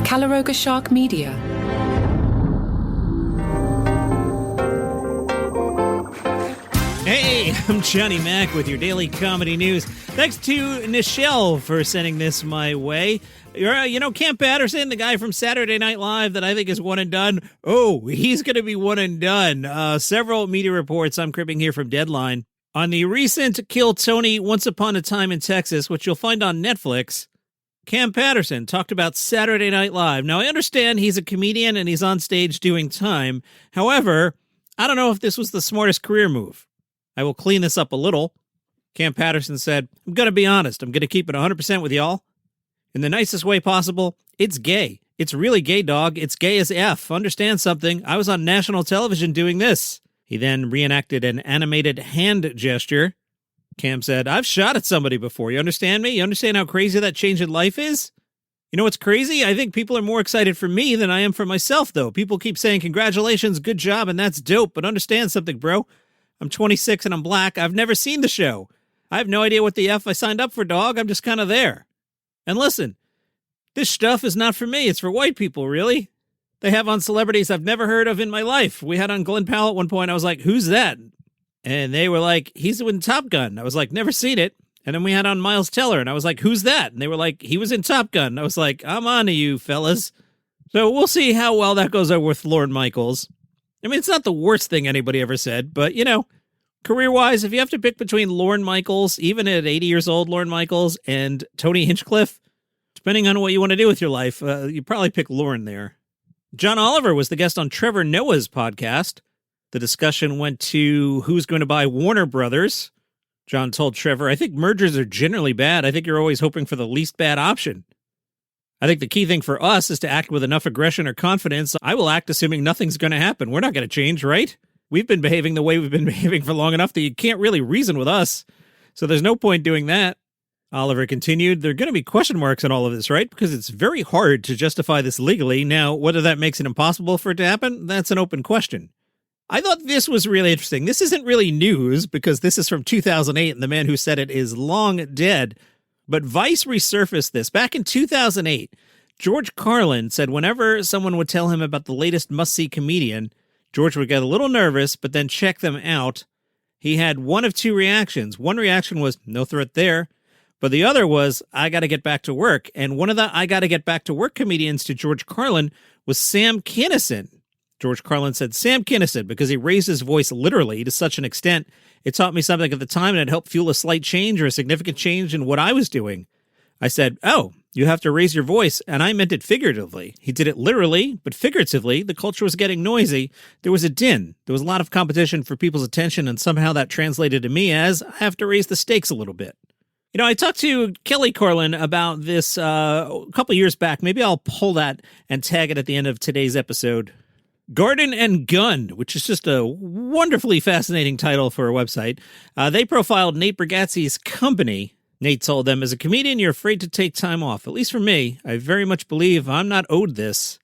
Calaroga Shark Media. Hey, I'm Johnny Mac with your daily comedy news. Thanks to Nichelle for sending this my way. Cam Patterson, the guy from Saturday Night Live that I think is one and done. Oh, he's going to be one and done. Several media reports I'm cribbing here from Deadline. On the recent Kill Tony Once Upon a Time in Texas, which you'll find on Netflix, Cam Patterson talked about Saturday Night Live. Now, I understand he's a comedian and he's on stage doing time. However, I don't know if this was the smartest career move. I will clean this up a little. Cam Patterson said, I'm going to be honest. I'm going to keep it 100% with y'all. In the nicest way possible, it's gay. It's really gay, dog. It's gay as F. Understand something? I was on national television doing this. He then reenacted an animated hand gesture. Cam said, I've shot at somebody before. You understand me? You understand how crazy that change in life is? You know what's crazy? I think people are more excited for me than I am for myself, though. People keep saying, congratulations, good job, and that's dope. But understand something, bro. I'm 26 and I'm black. I've never seen the show. I have no idea what the F I signed up for, dog. I'm just kind of there. And listen, this stuff is not for me. It's for white people, really. They have on celebrities I've never heard of in my life. We had on Glenn Powell at one point. I was like, who's that? And they were like, he's in Top Gun. I was like, never seen it. And then we had on Miles Teller, and I was like, who's that? And they were like, he was in Top Gun. I was like, I'm on to you, fellas. So we'll see how well that goes over with Lorne Michaels. I mean, it's not the worst thing anybody ever said, but, career-wise, if you have to pick between Lorne Michaels, even at 80 years old, Lorne Michaels, and Tony Hinchcliffe, depending on what you want to do with your life, you probably pick Lorne there. John Oliver was the guest on Trevor Noah's podcast. The discussion went to who's going to buy Warner Brothers. John told Trevor, I think mergers are generally bad. I think you're always hoping for the least bad option. I think the key thing for us is to act with enough aggression or confidence. I will act assuming nothing's going to happen. We're not going to change, right? We've been behaving the way we've been behaving for long enough that you can't really reason with us. So there's no point doing that. Oliver continued, there are going to be question marks in all of this, right? Because it's very hard to justify this legally. Now, whether that makes it impossible for it to happen, that's an open question. I thought this was really interesting. This isn't really news because this is from 2008 and the man who said it is long dead. But Vice resurfaced this. Back in 2008, George Carlin said whenever someone would tell him about the latest must-see comedian, George would get a little nervous, but then check them out. He had one of two reactions. One reaction was, no threat there. But the other was, I got to get back to work. And one of the I got to get back to work comedians to George Carlin was Sam Kinison. George Carlin said, Sam Kinison, because he raised his voice literally to such an extent, it taught me something at the time and it helped fuel a slight change or a significant change in what I was doing. I said, oh, you have to raise your voice, and I meant it figuratively. He did it literally, but figuratively, the culture was getting noisy. There was a din. There was a lot of competition for people's attention, and somehow that translated to me as, I have to raise the stakes a little bit. I talked to Kelly Carlin about this a couple years back. Maybe I'll pull that and tag it at the end of today's episode. Garden and Gun, which is just a wonderfully fascinating title for a website. They profiled Nate Bargatze's company. Nate told them, as a comedian, you're afraid to take time off. At least for me, I very much believe I'm not owed this.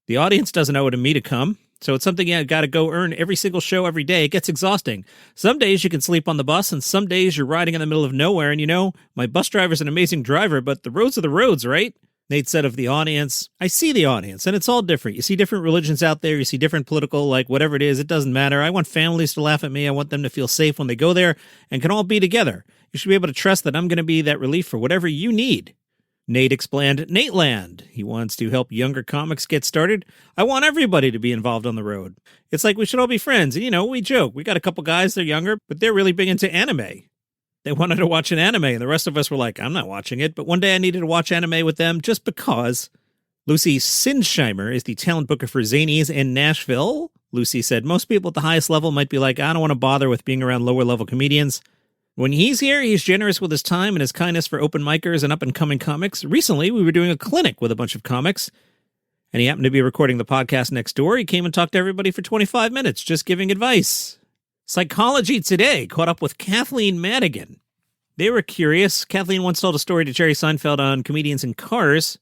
The audience doesn't owe it to me to come. So it's something you got to go earn every single show every day. It gets exhausting. Some days you can sleep on the bus, and some days you're riding in the middle of nowhere. And my bus driver's an amazing driver, but the roads are the roads, right? Nate said of the audience, I see the audience, and it's all different. You see different religions out there. You see different political, whatever it is. It doesn't matter. I want families to laugh at me. I want them to feel safe when they go there and can all be together. You should be able to trust that I'm going to be that relief for whatever you need. Nate explained, Nateland. He wants to help younger comics get started. I want everybody to be involved on the road. It's like we should all be friends. And, we joke. We got a couple guys, they're younger, but they're really big into anime. They wanted to watch an anime, and the rest of us were like, I'm not watching it. But one day I needed to watch anime with them just because. Lucy Sinsheimer is the talent booker for Zanies in Nashville. Lucy said, most people at the highest level might be like, I don't want to bother with being around lower-level comedians. When he's here, he's generous with his time and his kindness for open micers and up-and-coming comics. Recently, we were doing a clinic with a bunch of comics, and he happened to be recording the podcast next door. He came and talked to everybody for 25 minutes, just giving advice. Psychology Today caught up with Kathleen Madigan. They were curious. Kathleen once told a story to Jerry Seinfeld on Comedians in Cars,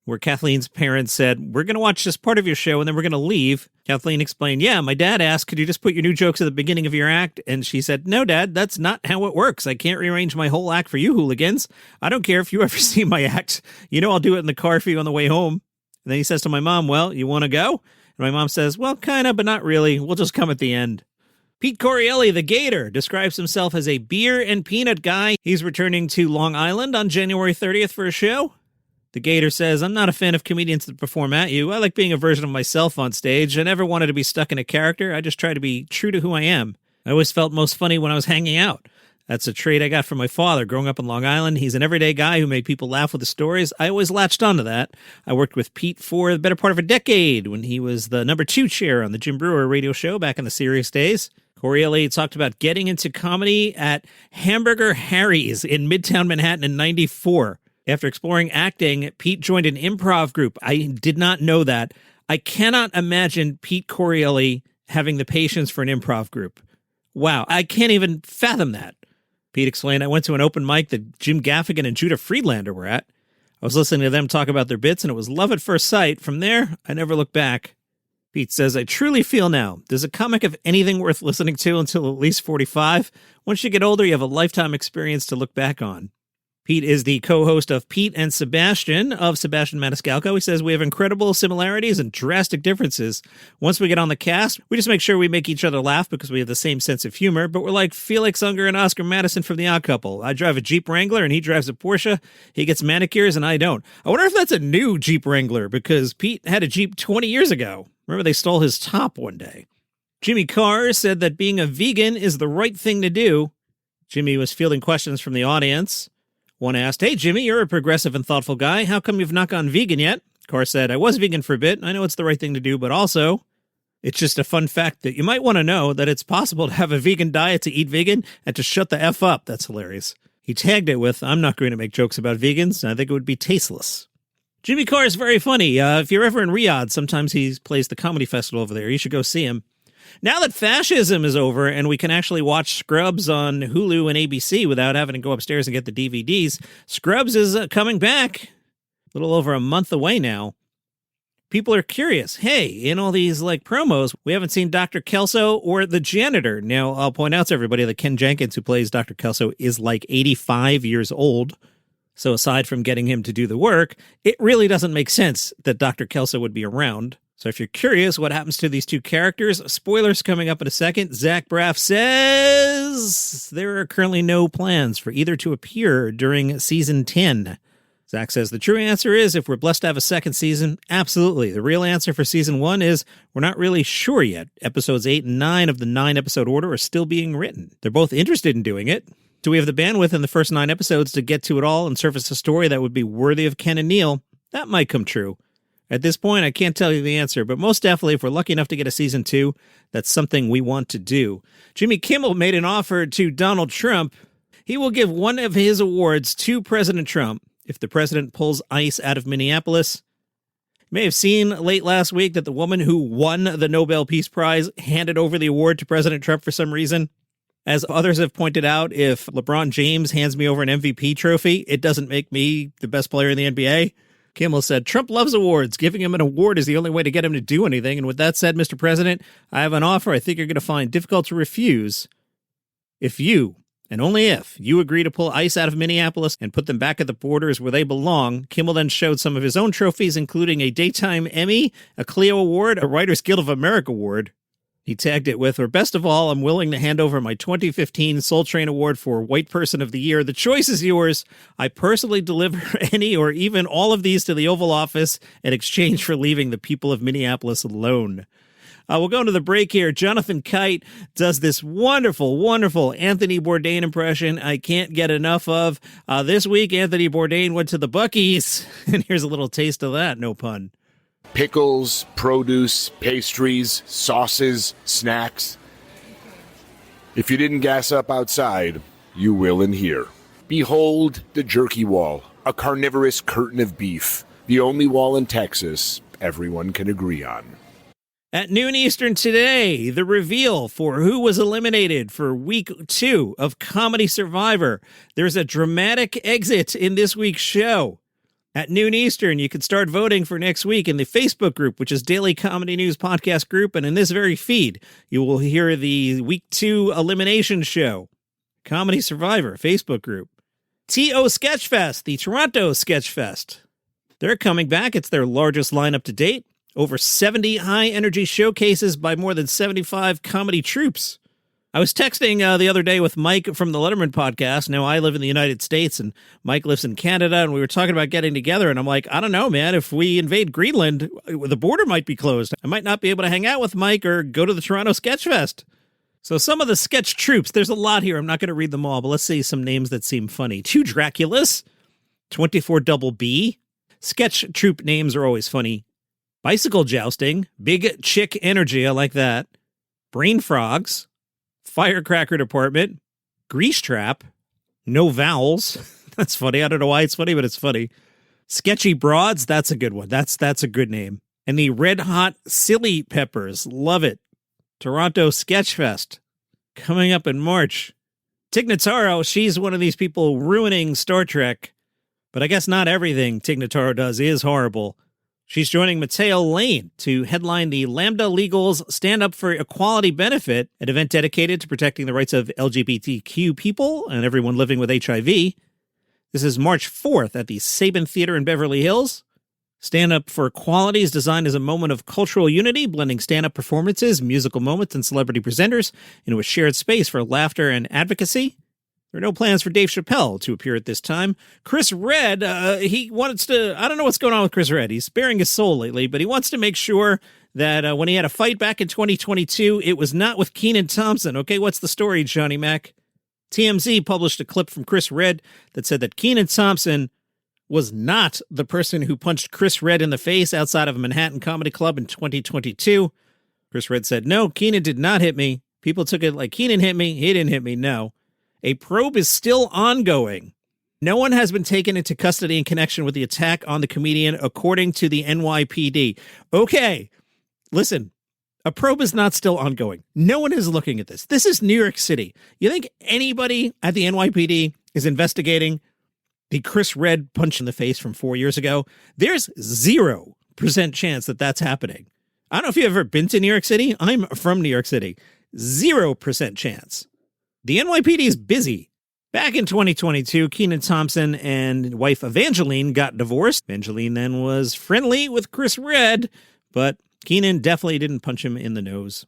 where Kathleen's parents said, we're going to watch this part of your show and then we're going to leave. Kathleen explained, yeah, my dad asked, could you just put your new jokes at the beginning of your act? And she said, no, Dad, that's not how it works. I can't rearrange my whole act for you hooligans. I don't care if you ever see my act. I'll do it in the car for you on the way home. And then he says to my mom, well, you want to go? And my mom says, well, kind of, but not really. We'll just come at the end. Pete Correale, the Gator, describes himself as a beer and peanut guy. He's returning to Long Island on January 30th for a show. The Gator says, I'm not a fan of comedians that perform at you. I like being a version of myself on stage. I never wanted to be stuck in a character. I just try to be true to who I am. I always felt most funny when I was hanging out. That's a trait I got from my father growing up in Long Island. He's an everyday guy who made people laugh with his stories. I always latched onto that. I worked with Pete for the better part of a decade when he was the number 2 chair on the Jim Brewer radio show back in the serious days. Correale talked about getting into comedy at Hamburger Harry's in Midtown Manhattan in 94. After exploring acting, Pete joined an improv group. I did not know that. I cannot imagine Pete Correale having the patience for an improv group. Wow, I can't even fathom that. Pete explained, I went to an open mic that Jim Gaffigan and Judah Friedlander were at. I was listening to them talk about their bits, and it was love at first sight. From there, I never looked back. Pete says, I truly feel now, does a comic have anything worth listening to until at least 45? Once you get older, you have a lifetime experience to look back on. Pete is the co-host of Pete and Sebastian of Sebastian Maniscalco. He says, we have incredible similarities and drastic differences. Once we get on the cast, we just make sure we make each other laugh because we have the same sense of humor, but we're like Felix Unger and Oscar Madison from The Odd Couple. I drive a Jeep Wrangler and he drives a Porsche. He gets manicures and I don't. I wonder if that's a new Jeep Wrangler because Pete had a Jeep 20 years ago. Remember they stole his top one day. Jimmy Carr said that being a vegan is the right thing to do. Jimmy was fielding questions from the audience. One asked, hey, Jimmy, you're a progressive and thoughtful guy. How come you've not gone vegan yet? Carr said, I was vegan for a bit. I know it's the right thing to do, but also, it's just a fun fact that you might want to know that it's possible to have a vegan diet, to eat vegan, and to shut the F up. That's hilarious. He tagged it with, I'm not going to make jokes about vegans. I think it would be tasteless. Jimmy Carr is very funny. If you're ever in Riyadh, sometimes he plays the comedy festival over there. You should go see him. Now that fascism is over and we can actually watch Scrubs on Hulu and ABC without having to go upstairs and get the DVDs, Scrubs is coming back a little over a month away now. People are curious. Hey, in all these promos, we haven't seen Dr. Kelso or the janitor. Now, I'll point out to everybody that Ken Jenkins, who plays Dr. Kelso, is 85 years old. So aside from getting him to do the work, it really doesn't make sense that Dr. Kelso would be around. So if you're curious what happens to these two characters, spoilers coming up in a second. Zach Braff says there are currently no plans for either to appear during season 10. Zach says the true answer is if we're blessed to have a second season, absolutely. The real answer for season 1 is we're not really sure yet. Episodes 8 and 9 of the 9-episode order are still being written. They're both interested in doing it. Do we have the bandwidth in the first 9 episodes to get to it all and surface a story that would be worthy of Ken and Neil? That might come true. At this point, I can't tell you the answer, but most definitely, if we're lucky enough to get a season 2, that's something we want to do. Jimmy Kimmel made an offer to Donald Trump. He will give one of his awards to President Trump if the president pulls ICE out of Minneapolis. You may have seen late last week that the woman who won the Nobel Peace Prize handed over the award to President Trump for some reason. As others have pointed out, if LeBron James hands me over an MVP trophy, it doesn't make me the best player in the NBA. Kimmel said, Trump loves awards. Giving him an award is the only way to get him to do anything. And with that said, Mr. President, I have an offer I think you're going to find difficult to refuse. If you, and only if, you agree to pull ICE out of Minneapolis and put them back at the borders where they belong. Kimmel then showed some of his own trophies, including a Daytime Emmy, a Clio Award, a Writers Guild of America Award. He tagged it with, or best of all, I'm willing to hand over my 2015 Soul Train Award for White Person of the Year. The choice is yours. I personally deliver any or even all of these to the Oval Office in exchange for leaving the people of Minneapolis alone. We'll go into the break here. Jonathan Kite does this wonderful, wonderful Anthony Bourdain impression I can't get enough of. This week, Anthony Bourdain went to the Buc-ee's, and here's a little taste of that, no pun. Pickles, produce, pastries, sauces, snacks. If you didn't gas up outside, you will in here. Behold the jerky wall, a carnivorous curtain of beef, the only wall in Texas everyone can agree on. At noon Eastern today, the reveal for who was eliminated for week 2 of Comedy Survivor. There's a dramatic exit in this week's show. At noon Eastern, you can start voting for next week in the Facebook group, which is Daily Comedy News Podcast Group. And in this very feed, you will hear the Week 2 elimination show. Comedy Survivor Facebook group. TO Sketchfest, the Toronto Sketchfest. They're coming back. It's their largest lineup to date. Over 70 high-energy showcases by more than 75 comedy troupes. I was texting the other day with Mike from the Letterman podcast. Now, I live in the United States, and Mike lives in Canada, and we were talking about getting together, and I'm like, I don't know, man. If we invade Greenland, the border might be closed. I might not be able to hang out with Mike or go to the Toronto Sketch Fest. So some of the sketch troupes, there's a lot here. I'm not going to read them all, but let's see some names that seem funny. 2 Draculas, 24 Double B. Sketch troupe names are always funny. Bicycle Jousting, Big Chick Energy, I like that. Brain Frogs, Firecracker Department, Grease Trap, No Vowels. That's funny. I don't know why it's funny, but it's funny. Sketchy Broads, that's a good one. That's a good name. And the Red Hot Silly Peppers, love it. Toronto Sketch Fest, coming up in March. Tig Notaro, she's one of these people ruining Star Trek, but I guess not everything Tig Notaro does is horrible. She's joining Mateo Lane to headline the Lambda Legal's Stand Up for Equality benefit, an event dedicated to protecting the rights of LGBTQ people and everyone living with HIV. This is March 4th at the Sabin Theater in Beverly Hills. Stand Up for Equality is designed as a moment of cultural unity, blending stand-up performances, musical moments, and celebrity presenters into a shared space for laughter and advocacy. There are no plans for Dave Chappelle to appear at this time. Chris Redd, he wants to, I don't know what's going on with Chris Redd. He's bearing his soul lately, but he wants to make sure that when he had a fight back in 2022, it was not with Kenan Thompson. Okay, what's the story, Johnny Mac? TMZ published a clip from Chris Redd that said that Kenan Thompson was not the person who punched Chris Redd in the face outside of a Manhattan comedy club in 2022. Chris Redd said, no, Kenan did not hit me. People took it like Kenan hit me. He didn't hit me. No. A probe is still ongoing. No one has been taken into custody in connection with the attack on the comedian, according to the NYPD. Okay, listen, a probe is not still ongoing. No one is looking at this. This is New York City. You think anybody at the NYPD is investigating the Chris Redd punch in the face from 4 years ago? There's 0% chance that that's happening. I don't know if you've ever been to New York City. I'm from New York City. 0% chance. The NYPD is busy. Back in 2022, Kenan Thompson and wife Evangeline got divorced. Evangeline then was friendly with Chris Redd, but Kenan definitely didn't punch him in the nose.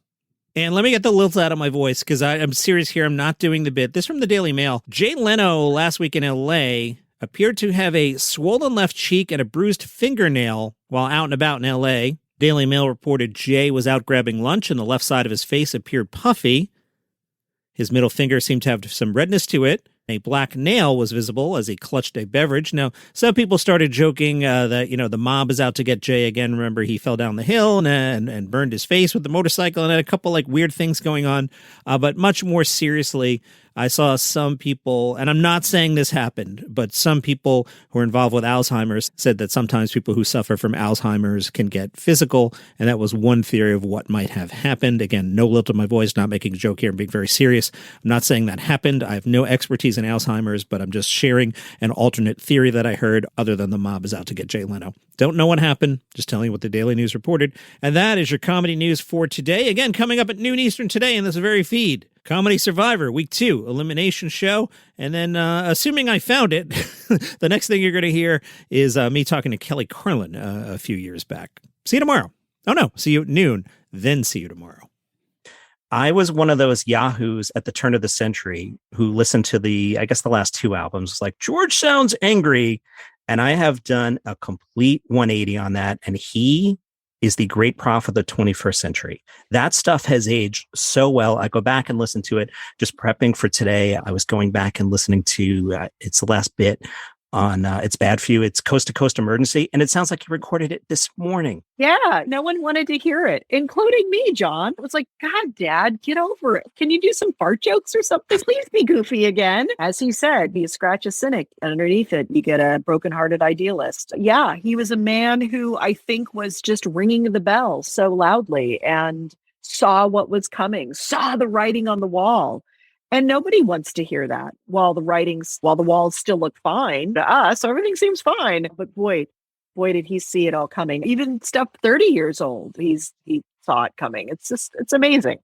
And let me get the lilt out of my voice, because I'm serious here. I'm not doing the bit. This from the Daily Mail. Jay Leno last week in L.A. appeared to have a swollen left cheek and a bruised fingernail while out and about in L.A. Daily Mail reported Jay was out grabbing lunch and the left side of his face appeared puffy. His middle finger seemed to have some redness to it. A black nail was visible as he clutched a beverage. Now, some people started joking that, the mob is out to get Jay again. Remember, he fell down the hill and burned his face with the motorcycle and had a couple weird things going on. But much more seriously, I saw some people, and I'm not saying this happened, but some people who are involved with Alzheimer's said that sometimes people who suffer from Alzheimer's can get physical, and that was one theory of what might have happened. Again, no lilt in my voice, not making a joke here, I'm being very serious. I'm not saying that happened. I have no expertise in Alzheimer's, but I'm just sharing an alternate theory that I heard other than the mob is out to get Jay Leno. Don't know what happened, just telling you what the Daily News reported. And that is your comedy news for today. Again, coming up at noon Eastern today in this very feed. Comedy Survivor, Week 2, Elimination Show. And then, assuming I found it, the next thing you're going to hear is me talking to Kelly Carlin a few years back. See you tomorrow. Oh, no. See you at noon, then see you tomorrow. I was one of those yahoos at the turn of the century who listened to the last 2 albums. It's like, George sounds angry. And I have done a complete 180 on that. And he is the great prophet of the 21st century. That stuff has aged so well. I go back and listen to it. Just prepping for today, I was going back and listening to It's the Last Bit on It's Bad For You. It's Coast to Coast Emergency. And it sounds like he recorded it this morning. Yeah, no one wanted to hear it, including me, John. It was like, God, Dad, get over it. Can you do some fart jokes or something? Please be goofy again. As he said, you scratch a cynic, and underneath it, you get a brokenhearted idealist. Yeah, he was a man who I think was just ringing the bell so loudly and saw what was coming, saw the writing on the wall. And nobody wants to hear that while the walls still look fine to us. Everything seems fine. But boy, did he see it all coming. Even stuff 30 years old, he saw it coming. It's amazing.